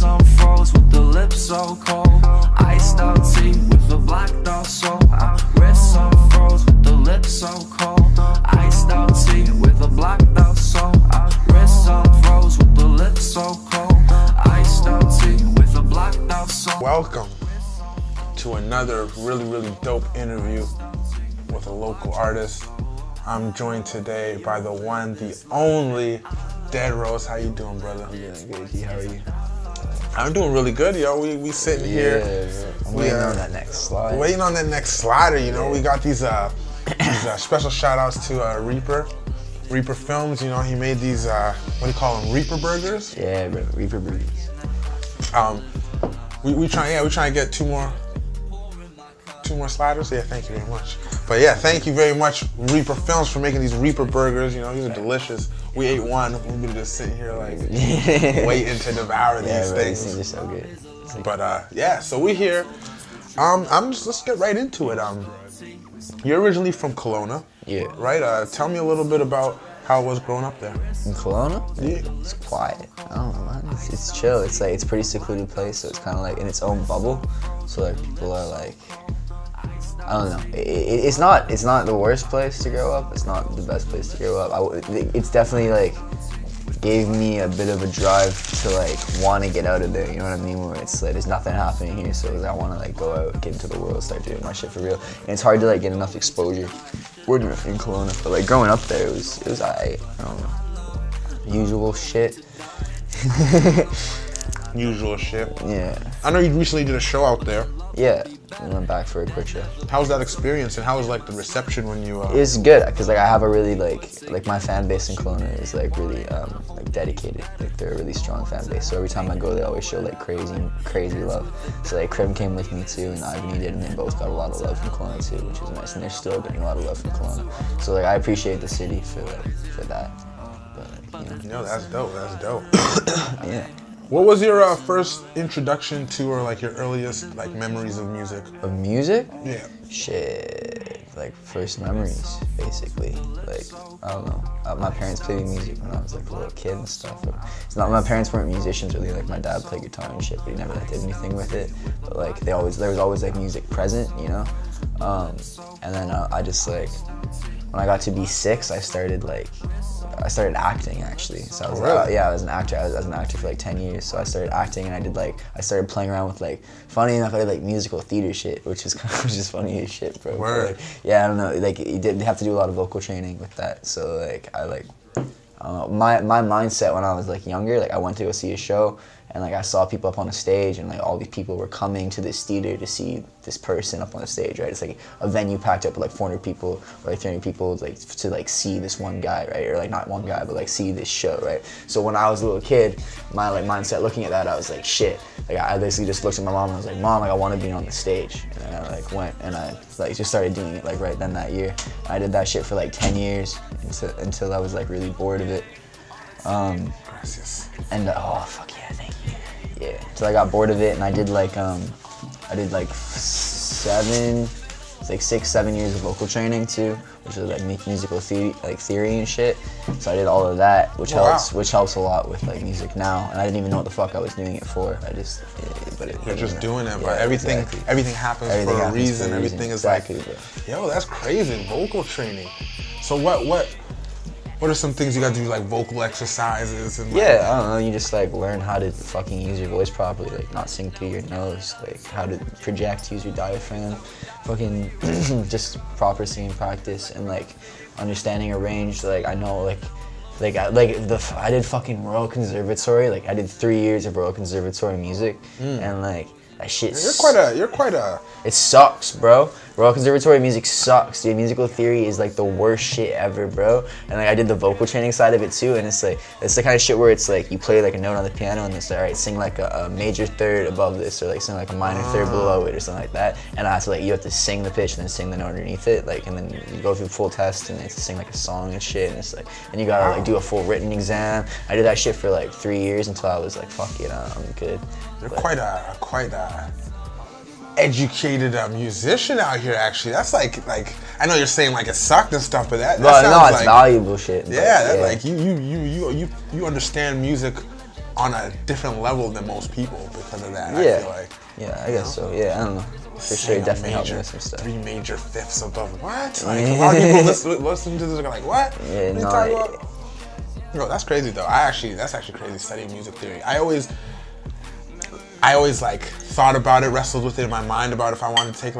Wrist unfroze with the lips so cold. Iced out tea with the blacked out soul. Wrist unfroze with the lips so cold. Iced out tea with the blacked out soul. Wrist unfroze with the lips so cold. Iced out tea with the blacked out soul. Welcome to another really dope interview with a local artist. I'm joined today by the one, the only Dead Rose. How you doing, brother? I'm doing good, G. How are you? I'm doing really good, yo. We sitting here. I'm waiting on that next slide. Waiting on that next slider, you know. We got these special shout outs to Reaper Films. You know, he made these what do you call them? Reaper burgers. Yeah, bro. Reaper burgers. We trying to get two more sliders. Yeah, thank you very much. But yeah, thank you very much, Reaper Films, for making these Reaper burgers. You know, these are delicious. We ate one. We've been just sitting here like waiting to devour these things. These things are so good. But yeah, so we here. Let's get right into it. You're originally from Kelowna. Yeah. Right. Tell me a little bit about how it was growing up there. In Kelowna? Yeah. It's quiet. I don't know, man. It's chill. It's like, it's a pretty secluded place, so it's kind of like in its own bubble. So like people are like, I don't know. It's not the worst place to grow up. It's not the best place to grow up. It's definitely like gave me a bit of a drive to like want to get out of there. You know what I mean? Where it's like there's nothing happening here, so I want to like go out, get into the world, start doing my shit for real. And it's hard to like get enough exposure. We're in Kelowna, but like growing up there, it was I don't know, usual shit. Usual shit. Yeah. I know you recently did a show out there. Yeah, we went back for a quick show. How was that experience, and how was like the reception when you? It's good because like I have a really like my fan base in Kelowna is like really like dedicated. Like they're a really strong fan base. So every time I go, they always show like crazy love. So like CRIM came with me too, and IVANY did, and they both got a lot of love from Kelowna too, which is nice. And they're still getting a lot of love from Kelowna. So like I appreciate the city for that. But you know. No, that's dope. That's dope. Yeah. What was your first introduction to, or like your earliest like memories of music? Of music? Yeah. Shit, like first memories, basically. Like, I don't know. My parents played music when I was like a little kid and stuff. It's not, my parents weren't musicians really. Like my dad played guitar and shit, but he never like, did anything with it. But like there was always like music present, you know. And then I just like, when I got to be 6, I started acting actually. So I was I was an actor. I was an actor for like 10 years. So I started acting, and I started playing around with like, funny enough, I did like musical theater shit, which is funny as shit, bro. Word. Like, yeah, I don't know. Like you have to do a lot of vocal training with that. So like I don't know. My mindset when I was like younger, like I went to go see a show, and like I saw people up on the stage, and like all these people were coming to this theater to see this person up on the stage, right? It's like a venue packed up with like 400 people or like 300 people, like to like see this one guy, right? Or like not one guy, but like see this show, right? So when I was a little kid, my like mindset looking at that, I was like, shit. Like I basically just looked at my mom and I was like, Mom, like I want to be on the stage. And then I like went and I like just started doing it like right then that year. I did that shit for like 10 years until I was like really bored of it. Gracias. And oh fuck yeah, thank you. Yeah, until I got bored of it, and I did like 6, 7 years of vocal training too, which was like musical theory and shit. So I did all of that, which helps a lot with like music now. And I didn't even know what the fuck I was doing it for. You're just doing it, but everything happens for a reason. Everything is like, yo, that's crazy. Vocal training. So what are some things you gotta do, like vocal exercises and like, yeah, I don't know, you just like learn how to fucking use your voice properly, like not sing through your nose, like how to project, use your diaphragm, fucking just proper singing practice, and like understanding a range. Like I know I did fucking Royal Conservatory, like I did 3 years of Royal Conservatory music, and like that shit. You're quite a. It sucks, bro. Royal Conservatory music sucks, dude. Musical theory is like the worst shit ever, bro. And like I did the vocal training side of it too, and it's the kind of shit where it's like you play like a note on the piano and it's like, all right, sing like a major third above this, or like sing like a minor third below it, or something like that. And I have to you have to sing the pitch and then sing the note underneath it, like, and then you go through the full test and it's to sing like a song and shit, and it's like, and you gotta like do a full written exam. I did that shit for like 3 years until I was like, fuck it, I'm good. You're quite a educated musician out here, actually. That's like I know you're saying like it sucked and stuff, but that sounds no, it's like valuable shit. Yeah, that, like you understand music on a different level than most people because of that. Yeah. I feel like. Yeah, I guess so. Yeah, I don't know. For sure, it definitely helped me with some stuff. 3 major fifths of the what? Like a lot of people listen to this and are like, what? Yeah, what are you talking about? Yo, that's crazy though. That's actually crazy studying music theory. I always like thought about it, wrestled with it in my mind about if I wanted to take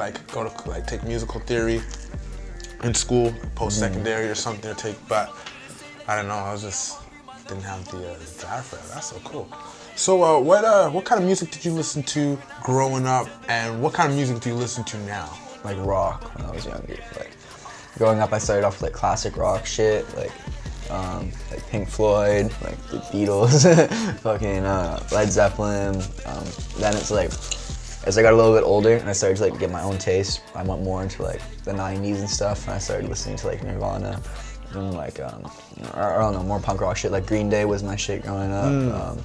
take musical theory in school, post-secondary or something to take, but I don't know. I was just didn't have the desire for it. That's so cool. So what kind of music did you listen to growing up, and what kind of music do you listen to now? Like rock when I was younger. Like growing up, I started off with like classic rock shit, like Pink Floyd, like the Beatles, fucking Led Zeppelin. Then it's like, as I got a little bit older and I started to like get my own taste, I went more into like the 90s and stuff, and I started listening to like Nirvana and like, I don't know, more punk rock shit. Like Green Day was my shit growing up.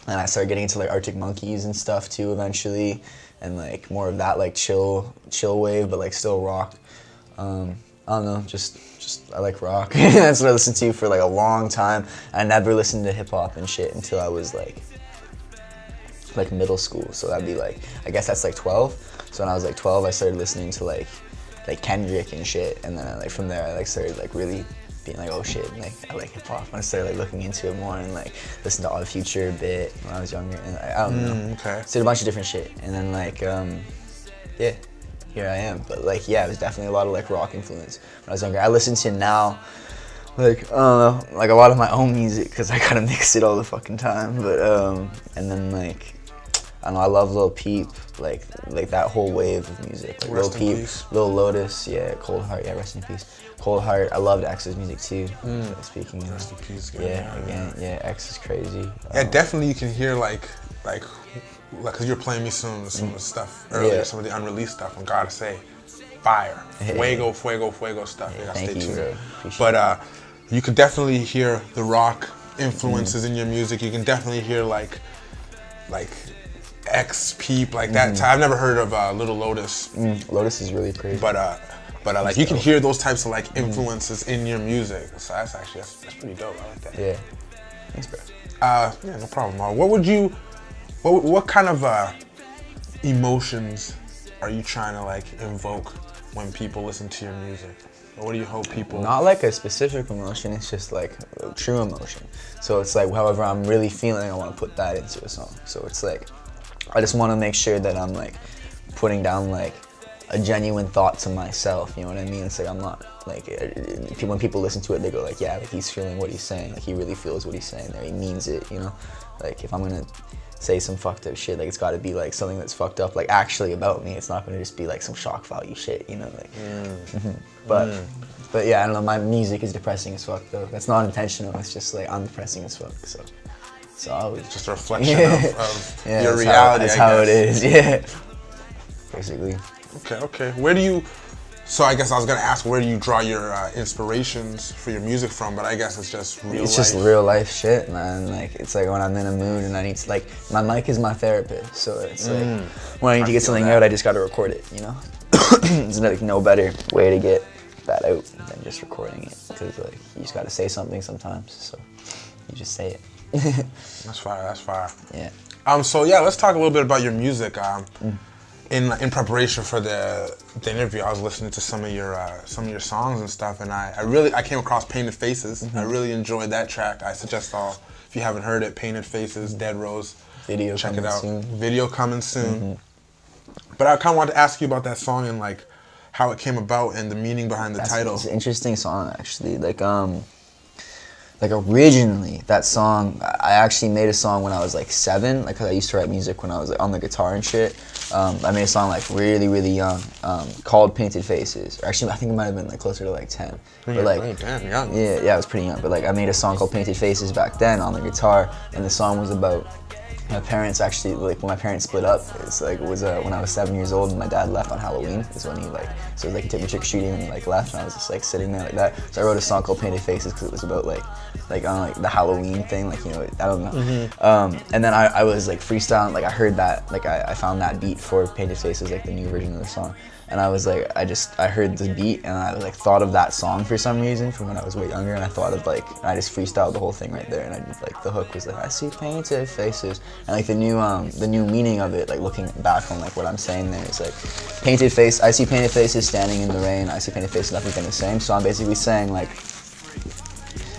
And I started getting into like Arctic Monkeys and stuff too eventually, and like more of that like chill wave, but like still rock. I don't know, just I like rock. That's what I listened to for like a long time. I never listened to hip hop and shit until I was like middle school. So that'd be like, I guess that's like 12. So when I was like 12, I started listening to like Kendrick and shit, and then I, like from there I like started like really being like, oh shit, like I like hip hop. And I started like looking into it more and like listened to all the Future a bit when I was younger, and I don't know. Okay. So did a bunch of different shit, and then like yeah, here I am. But like yeah, it was definitely a lot of like rock influence when I was younger. I listen to now like I don't know, like a lot of my own music because I kind of mix it all the fucking time. But and then like I don't know, I love Lil Peep, like that whole wave of music. Like Lil Peep, Lil Lotus, yeah, Cold Heart, yeah, rest in peace. Cold Heart, I loved X's music too. Speaking of, rest in peace, yeah, X is crazy. Yeah, definitely you can hear like, cause you're playing me some stuff earlier, some of the unreleased stuff. And gotta say, fire, fuego stuff. You gotta stay tuned. But you could definitely hear the rock influences in your music. You can definitely hear like X Peep, like that. I've never heard of Little Lotus. Lotus is really crazy. But like you can hear those types of like influences in your music. So that's pretty dope. I like that. Yeah. Thanks, bro. Yeah, no problem. What kind of emotions are you trying to like invoke when people listen to your music? Or what do you hope people? Not like a specific emotion, it's just like a true emotion. So it's like however I'm really feeling, I want to put that into a song. So it's like, I just want to make sure that I'm like putting down like a genuine thought to myself, you know what I mean? It's like I'm not like, when people listen to it, they go like, yeah, like he's feeling what he's saying, like he really feels what he's saying there, he means it, you know? Like if I'm gonna say some fucked up shit, like it's gotta be like something that's fucked up, like actually about me. It's not gonna just be like some shock value shit, you know? Like, but yeah, I don't know, my music is depressing as fuck though. That's not intentional, it's just like I'm depressing as fuck, so I was just a reflection of yeah, your reality. That's how it is, yeah. Basically. Okay. Where do you? So I guess I was gonna ask, where do you draw your inspirations for your music from? But I guess it's just real life. It's just real life shit, man. Like it's like when I'm in a mood and I need to, like, my mic is my therapist. So it's like when I need to get something out, I just gotta record it. You know, there's like no better way to get that out than just recording it, because like you just gotta say something sometimes. So you just say it. That's fire. Yeah. So yeah, let's talk a little bit about your music. In preparation for the interview, I was listening to some of your songs and stuff, and I came across Painted Faces. I really enjoyed that track. I suggest if you haven't heard it, Painted Faces, Dead Rose, Video check it out. Soon. Video coming soon. But I kind of wanted to ask you about that song and like how it came about and the meaning behind the title. It's an interesting song actually. Like originally, that song, I actually made a song when I was like 7, like 'cause I used to write music when I was like on the guitar and shit. I made a song like really, really young, called Painted Faces. Or actually, I think it might have been like closer to like 10. But like, damn, young. Yeah, I was pretty young. But like, I made a song called Painted Faces back then on the guitar, and the song was about my parents actually, like when my parents split up, it was when I was 7 years old and my dad left on Halloween, is when he like, so he took me trick-or-treating and like left, and I was just like sitting there like that. So I wrote a song called Painted Faces because it was about like the Halloween thing, like, you know, I don't know. And then I was like freestyling, like I heard that, like I found that beat for Painted Faces, like the new version of the song. and I was like, I heard the beat, and I like thought of that song for some reason from when I was way younger, and I thought of like, I just freestyled the whole thing right there, and I did like the hook was like, I see painted faces, and like the new meaning of it, like looking back on like what I'm saying there is like, painted face, I see painted faces standing in the rain, I see painted faces, nothing's been the same. So I'm basically saying like,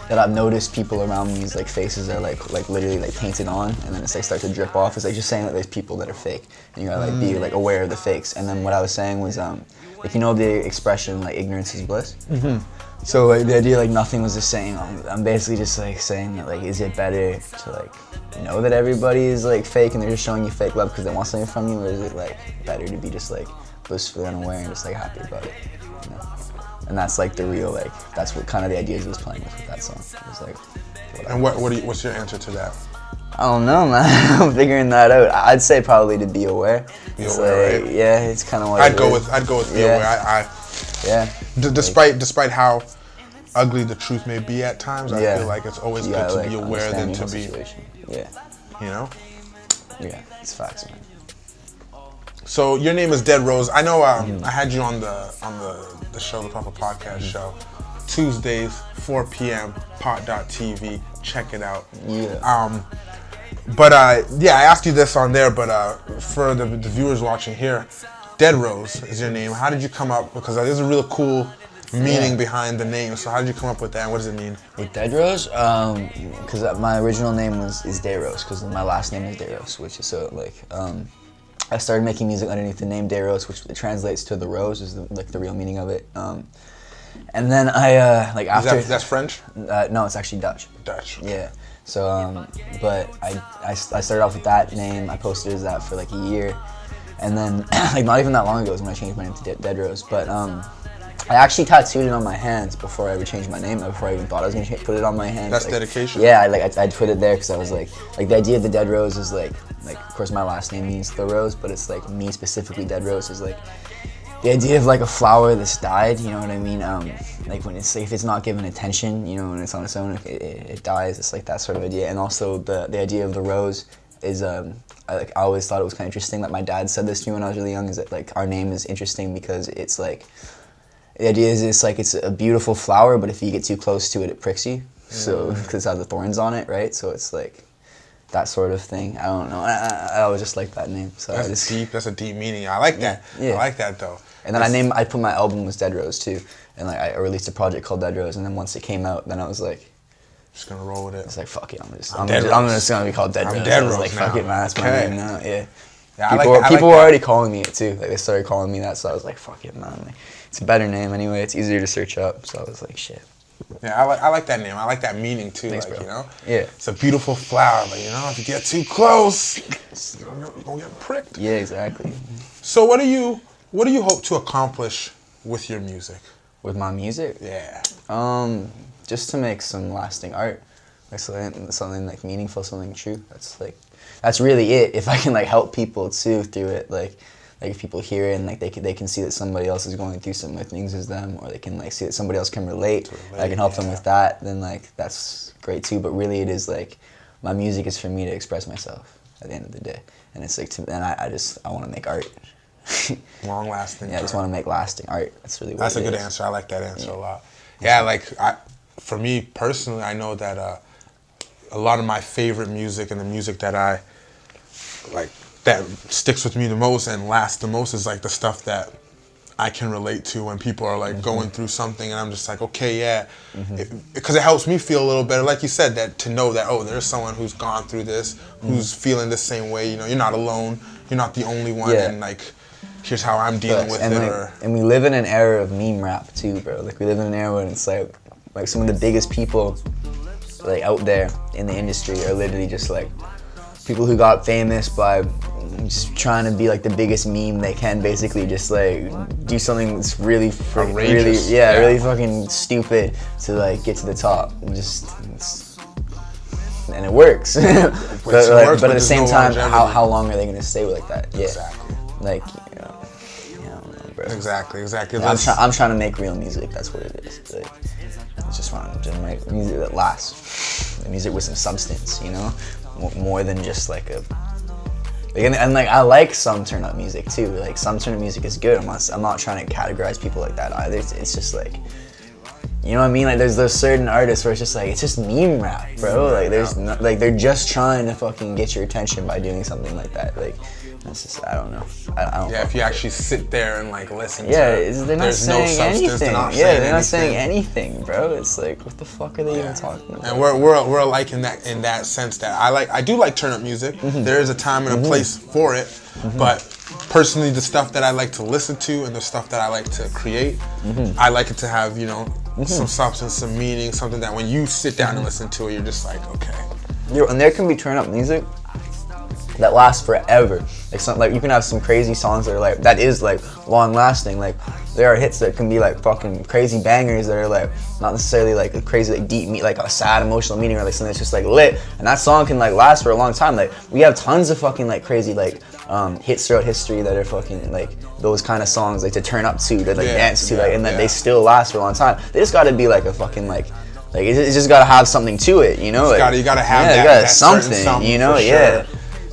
that I've noticed people around me's like faces are like literally like painted on, and then it's like start to drip off. It's like just saying that there's people that are fake, and you gotta like be like aware of the fakes. And then what I was saying was like, you know the expression like ignorance is bliss. So like the idea like nothing was the same. I'm basically just like saying that like, is it better to like know that everybody is like fake and they're just showing you fake love because they want something from you, or is it like better to be just like blissfully unaware and just like happy about it? You know? And that's like the real, like, that's what kind of the ideas he was playing with that song. It was like, and what's your answer to that? I don't know, man. I'm figuring that out. I'd say probably to be aware. Be it's aware, like, right? Yeah, it's kind of what I'd go with be aware. Despite how ugly the truth may be at times, I feel like it's always good to be aware than to be. Yeah. You know? Yeah, it's facts, man. So your name is Dead Rose. I know I had you on the show, the Proper Podcast show, Tuesdays, 4 p.m. pot.tv. Check it out. Yeah. Yeah, I asked you this on there, but for the viewers watching here, Dead Rose is your name. How did you come up? Because there's a real cool meaning behind the name. So how did you come up with that? And what does it mean? With Dead Rose, because my original name is Day Rose, because my last name is Day Rose, which is so like. I started making music underneath the name Day Rose, which translates to the rose, is the real meaning of it. And then I like after. That's French? No, it's actually Dutch. Dutch. Okay. Yeah. So, but I started off with that name. I posted as that for like a year, and then like not even that long ago is when I changed my name to Dead Rose. But I actually tattooed it on my hands before I ever changed my name. Before I even thought I was gonna put it on my hands. That's like, dedication. Yeah, I put it there because I was like the idea of the Dead Rose is like of course my last name means the rose, but it's like me specifically Dead Rose is like the idea of like a flower that's died. You know what I mean? Like when it's like, if it's not given attention, you know, when it's on its own, it dies. It's like that sort of idea. And also the idea of the rose is I always thought it was kind of interesting. Like my dad said this to me when I was really young. Is that like our name is interesting because it's like. The idea is it's a beautiful flower, but if you get too close to it, it pricks you. So because it has the thorns on it, right? So it's like that sort of thing. I don't know. I always just like that name. So That's a deep meaning. I like that. Yeah. I like that though. And then I put my album was Dead Rose too, and like I released a project called Dead Rose, and then once it came out, then I was like. Just gonna roll with it. It's like fuck it, I'm just gonna be called Dead Rose. Dead Rose like now. fuck it, man, that's my name now. Yeah. People were already calling me it too. Like they started calling me that, so I was like, fuck it, man. Like, it's a better name anyway. It's easier to search up. So I was like, shit. Yeah, I like that name. I like that meaning too. Thanks, like bro. you know. Yeah. It's a beautiful flower, but you know, if you get too close, you're gonna get pricked. Yeah, exactly. So what do you hope to accomplish with your music? With my music? Yeah. Just to make some lasting art. Like something like meaningful, something true. That's really it. If I can like help people too through it, like if people hear it and like they can see that somebody else is going through similar things as them, or they can like see that somebody else can relate. I can help them with that. Then like that's great too. But really, it is like my music is for me to express myself at the end of the day, and it's like I want to make art. Long lasting. Yeah, I just want to make lasting art. That's really what That's a good answer. I like that answer a lot. Yeah, like for me personally, I know that a lot of my favorite music and the music that I like that sticks with me the most and lasts the most is like the stuff that I can relate to when people are like going through something, and I'm just like, okay, yeah, because it helps me feel a little better. Like you said, that to know that there's someone who's gone through this, who's feeling the same way. You know, you're not alone. You're not the only one, and like, here's how I'm dealing with it. And we live in an era of meme rap too, bro. Like we live in an era where it's like some of the biggest people like out there in the industry are literally just like people who got famous by just trying to be like the biggest meme they can, basically just like do something that's really outrageous, really fucking stupid to like get to the top. And it works. but at the same time, how long are they gonna stay like that? Yeah. Exactly. Like, you know, I don't know, bro. Exactly. Yeah, I'm trying to make real music. That's what it is. Like, it's just trying to make music that lasts. Music with some substance, you know, more than just like a And like I like some turn up music too. Like some turn up music is good. I'm not trying to categorize people like that either. It's just like, you know what I mean? Like there's those certain artists where it's just like, it's just meme rap, bro. Like there's no, like they're just trying to fucking get your attention by doing something like that. Like it's just, I don't know. I don't. Yeah, if you actually sit there and like listen. Yeah, to they're not saying anything. They're not saying anything, bro. It's like, what the fuck are they even talking about? And we're alike in that sense that I do like turn up music. There is a time and a place for it, but personally, the stuff that I like to listen to and the stuff that I like to create, I like it to have, you know, some substance, some meaning, something that when you sit down and listen to it, you're just like, okay. And there can be turn up music that lasts forever. Like you can have some crazy songs that are like, that is like long lasting. Like there are hits that can be like fucking crazy bangers that are like not necessarily like a crazy like deep like a sad emotional meaning or like something that's just like lit, and that song can like last for a long time. Like we have tons of fucking like crazy like hits throughout history that are fucking like those kind of songs like to turn up to, to like dance to, like, and that they still last for a long time. They just gotta be like a fucking like it's just gotta have something to it, you know? Like, you gotta have that something, you know? Yeah.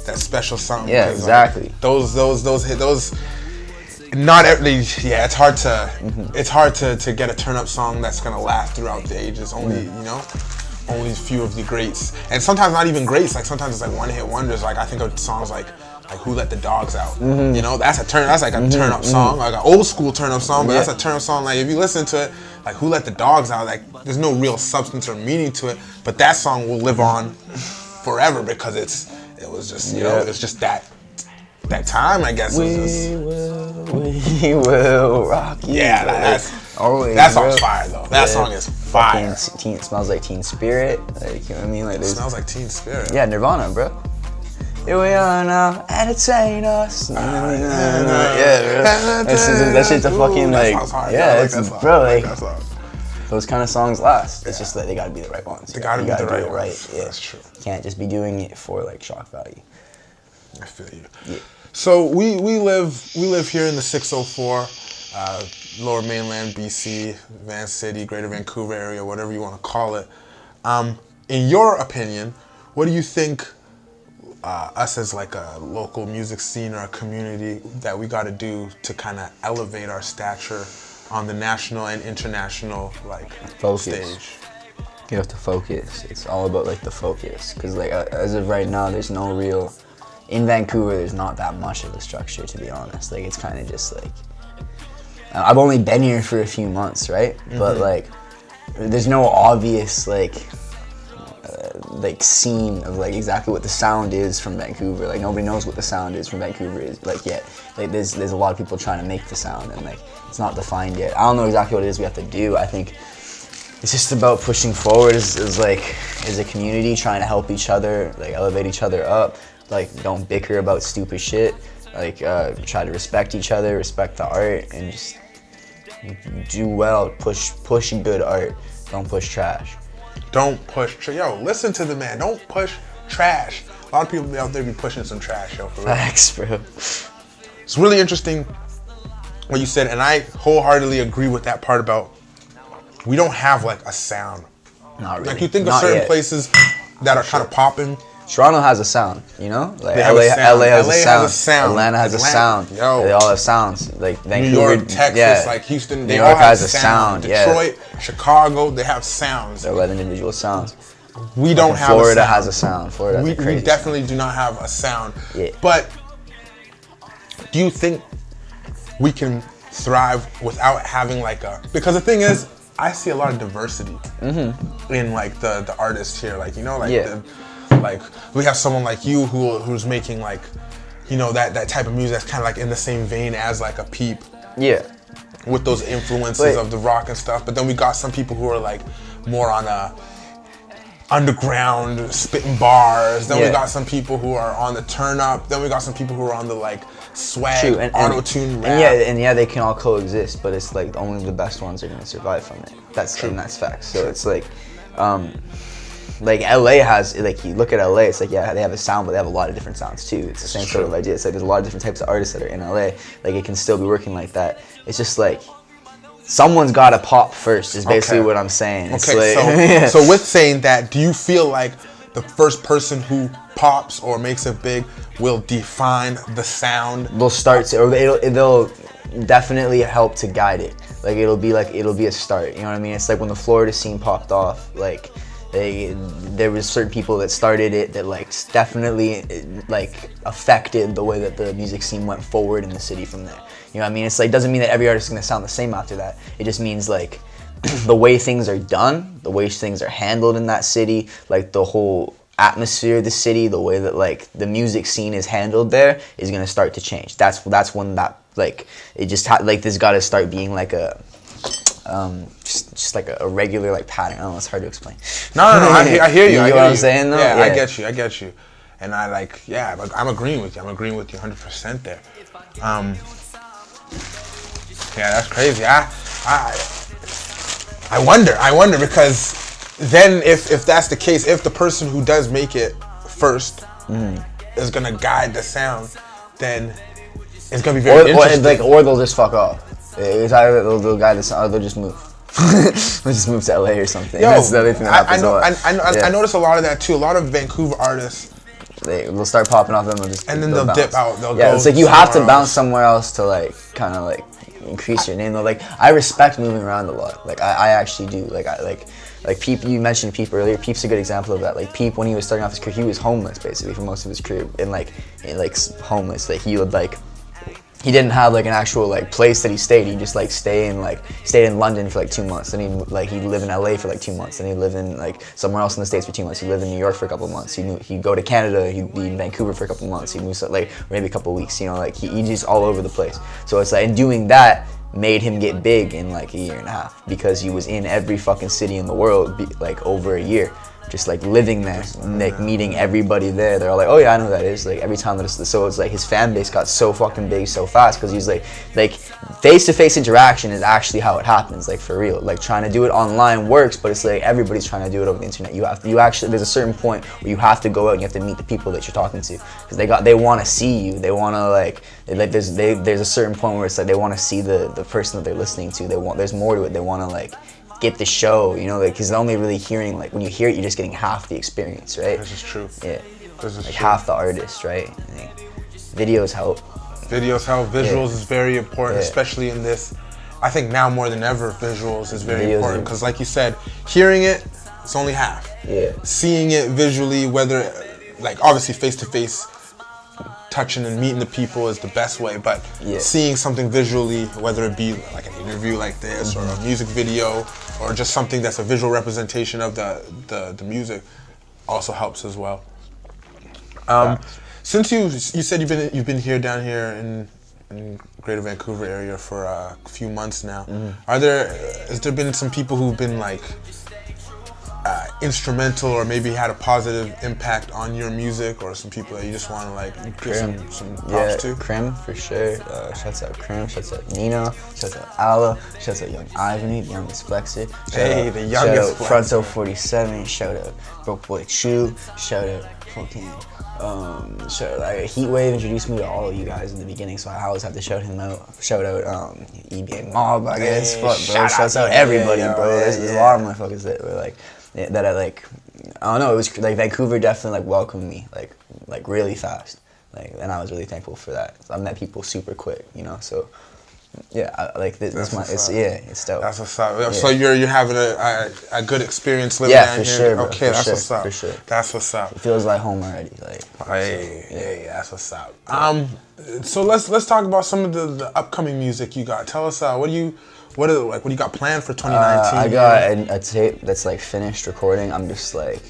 That special something. Yeah, exactly. Like, those not every, yeah, it's hard to get a turn up song that's gonna last throughout the ages. Only, you know, only a few of the greats, and sometimes not even greats. Like sometimes it's like one hit wonders. Like I think of songs like Who Let the Dogs Out. You know, that's like a turn up song, like an old school turn up song, but that's a turn up song. Like if you listen to it, like Who Let the Dogs Out, like there's no real substance or meaning to it, but that song will live on forever because it was just, you know, it's just that time, I guess. We will rock you. Yeah, that song's fire though. That song is fire. It smells like Teen Spirit. Like, you know what I mean? Like, it smells like Teen Spirit. Yeah, Nirvana, bro. Here we are now, entertain us. Yeah, that shit's a fucking like, yeah, it's bro, like those kind of songs last. It's just that they gotta be the right ones. They gotta be the right ones. Yeah. That's true. You can't just be doing it for like shock value. I feel you. Yeah. So we live here in the 604, Lower Mainland, BC, Van City, Greater Vancouver area, whatever you want to call it. In your opinion, what do you think us as like a local music scene or a community that we got to do to kind of elevate our stature on the national and international like stage? You have to focus. It's all about like the focus, because like as of right now, there's no real. In Vancouver, there's not that much of a structure, to be honest. Like, it's kind of just like, I've only been here for a few months, right? But like, there's no obvious like scene of like exactly what the sound is from Vancouver. Like nobody knows what the sound is from Vancouver is like yet. Like there's a lot of people trying to make the sound, and like it's not defined yet. I don't know exactly what it is we have to do. I think it's just about pushing forward as a community, trying to help each other, like elevate each other up. Like, don't bicker about stupid shit. Like, try to respect each other, respect the art, and just do well. Push good art. Don't push trash. Don't push. Yo, listen to the man. Don't push trash. A lot of people out there be pushing some trash, yo. For real. Facts, bro. It's really interesting what you said, and I wholeheartedly agree with that part about we don't have like a sound. Not really. Like you think of certain places that are kind of popping. Toronto has a sound, you know? Like LA has a sound. Atlanta has a sound. Yo. They all have sounds. Like Vancouver, New York, Texas, like Houston, New York has a sound. Detroit, Chicago, they have sounds. They're 11 individual sounds. We don't have Florida a sound. has a sound. Florida has a crazy we definitely do not have a sound. Yeah. But do you think we can thrive without having like a, because the thing is, I see a lot of diversity in like the artists here. Like, you know, like like we have someone like you who's making like, you know, that type of music that's kind of like in the same vein as like a Peep. Yeah. With those influences of the rock and stuff. But then we got some people who are like more on a underground spitting bars. Then we got some people who are on the turn up. Then we got some people who are on the like swag, auto-tune rap. And they can all coexist, but it's like only the best ones are gonna survive from it. That's true. And that's facts. So it's like LA has, like, you look at LA, it's like, yeah, they have a sound, but they have a lot of different sounds too. It's the same sort of idea. It's like there's a lot of different types of artists that are in LA. Like, it can still be working like that. It's just like, someone's gotta pop first, is basically what I'm saying. Okay, so with saying that, do you feel like the first person who pops or makes it big will define the sound. They'll start to, or they'll definitely help to guide it. Like it'll be a start. You know what I mean? It's like when the Florida scene popped off. Like there was certain people that started it that like definitely like affected the way that the music scene went forward in the city from there. You know what I mean? It's like doesn't mean that every artist is gonna sound the same after that. It just means like the way things are done, the way things are handled in that city, like the whole atmosphere of the city, the way that like the music scene is handled there is gonna start to change. That's when that like it just like there's got to start being like a just like a regular like pattern. I don't know, it's hard to explain. No, I hear you. You know what I'm saying though? Yeah, I get you. And I like, yeah, like, I'm agreeing with you 100% there. Yeah, that's crazy. I wonder because then if that's the case, if the person who does make it first is gonna guide the sound, then it's gonna be very interesting. Or they'll just fuck off. It's either they'll guide the sound or they'll just move. They'll just move to LA or something. Yo, that's the other thing that happens a lot. I notice a lot of that too. A lot of Vancouver artists, they'll start popping off them, and then they'll dip out. They'll go it's like you have to bounce somewhere else to like kind of like increase your name though. Like I respect moving around a lot. Like I actually do. Like Peep, you mentioned Peep earlier. Peep's a good example of that. Like Peep, when he was starting off his career, he was homeless basically for most of his career, and like homeless. Like he would like. He didn't have like an actual like place that he stayed. He just like stayed in London for like 2 months. Then he'd live in LA for like 2 months. Then he'd live in like somewhere else in the States for 2 months. He'd live in New York for a couple of months. He'd go to Canada. He'd be in Vancouver for a couple of months. He'd move like maybe a couple of weeks. You know, like he's just all over the place. So it's like, and doing that made him get big in like a year and a half because he was in every fucking city in the world like over a year. Just like living there, like meeting everybody there. They're all like, oh yeah, I know who that is. Like every time that so it's like his fan base got so fucking big so fast because he's like face-to-face interaction is actually how it happens, like for real. Like trying to do it online works, but it's like everybody's trying to do it over the internet. You actually there's a certain point where you have to go out and you have to meet the people that you're talking to because they want to see you. They want to like there's a certain point where it's like they want to see the person that they're listening to. There's more to it. They want to like get the show, you know, like because they're only really hearing like when you hear it, you're just getting half the experience, right? This is true. Yeah, this is like true. half the artist, right? Videos help. Visuals is very important, especially in this. I think now more than ever, visuals is very important because, like you said, hearing it, it's only half. Yeah. Seeing it visually, whether like obviously face to face. Touching and meeting the people is the best way, but seeing something visually, whether it be like an interview like this or a music video or just something that's a visual representation of the music, also helps as well. Since you said you've been down here in Greater Vancouver area for a few months now, has there been some people who've been like instrumental or maybe had a positive impact on your music, or some people that you just want to like give some props to? CRIM for sure. Shouts out CRIM, shouts out Nino, shouts out Ala, shouts out Young IVANY, the youngest flexer. The youngest flexer. Fronto 47, shout out Broke Boy Chew, shout out fucking Heatwave introduced me to all of you guys in the beginning, so I always have to shout him out. Shout out EBA Mob, I guess. Fuck, bro. Shouts out everybody, bro. There's a lot of motherfuckers that were like that I like. I don't know. It was like Vancouver definitely like welcomed me like really fast. Like, and I was really thankful for that. I met people super quick, you know. So yeah, it's dope. That's what's up. Yeah. So you're having a good experience living down here. Sure, bro. Okay, that's what's up. For sure. That's what's up. It feels like home already. Like, hey, that's what's up. So let's talk about some of the upcoming music you got. Tell us what do you got planned for 2019? I got a tape that's like finished recording. I'm just like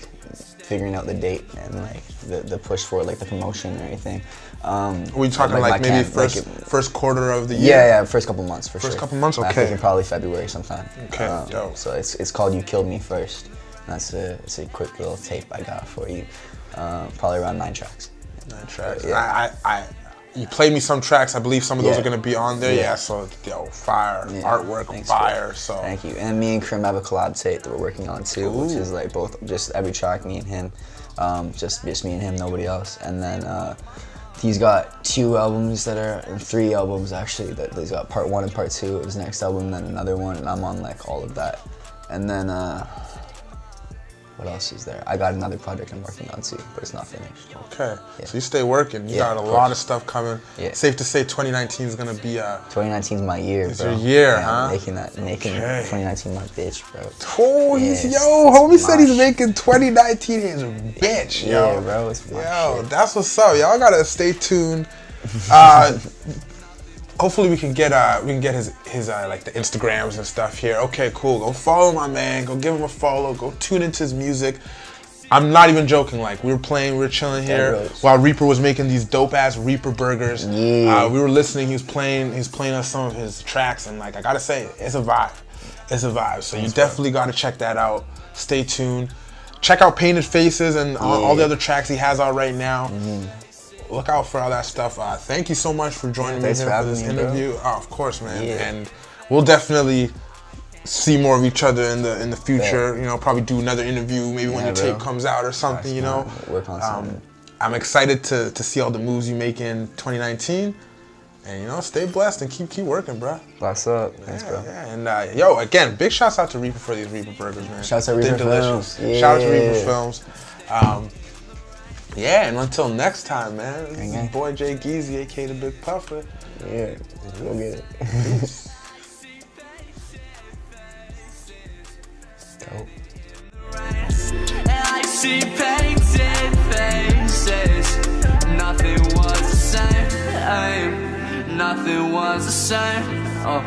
figuring out the date and like the push for like the promotion and everything. Are we talking like maybe first quarter of the year? Yeah, first couple months for sure. First couple months, okay. I'm thinking probably February sometime. Okay, dope. So it's called You Killed Me First. And it's a quick little tape I got for you. Probably around 9 tracks. 9 tracks. Yeah. You played me some tracks. I believe some of those are gonna be on there. Yeah. So fire artwork, thanks, fire. Bro. So thank you. And me and CRIM have a collab tape that we're working on too, which is like just every track me and him, just me and him, nobody else. And then he's got 2 albums that are 3 albums actually. That he's got part 1 and part 2 of his next album, then another one, and I'm on like all of that. And then what else is there? I got another project I'm working on too, but it's not finished. Okay. Yeah. So you stay working. You got a lot of stuff coming. Yeah. Safe to say 2019 is gonna be 2019 is my year, it's bro. your year, yeah, huh? Making 2019 my bitch, bro. Oh, homie said he's making 2019 his bitch, yo. Yeah, bro, it's my shit. That's what's up. Y'all gotta stay tuned. Hopefully we can get his like the Instagrams and stuff here. Okay, cool. Go follow my man. Go give him a follow. Go tune into his music. I'm not even joking. Like we were chilling here while Reaper was making these dope ass Reaper burgers. Yeah. We were listening. He was playing us some of his tracks, and like I gotta say, it's a vibe. It's a vibe. So you definitely gotta check that out. Stay tuned. Check out Painted Faces and all the other tracks he has out right now. Look out for all that stuff. Thank you so much for joining me here for this interview. Oh, of course, man. Yeah. And we'll definitely see more of each other in the future. You know, probably do another interview maybe when your tape comes out or something. You know, work on something. I'm excited to see all the moves you make in 2019. And you know, stay blessed and keep working, bro. Bless up. Thanks, bro. Yeah. And yo, again, big shouts out to Reaper for these Reaper burgers, man. Shouts out to Reaper Films. Yeah. Shout out to Reaper Films. Yeah, and until next time, man, this is your boy J-GEEZY, aka the Big Puffer. Yeah, go get it. Peace. Dope. I see painted faces. Nothing was the same. Nothing was the same. Oh.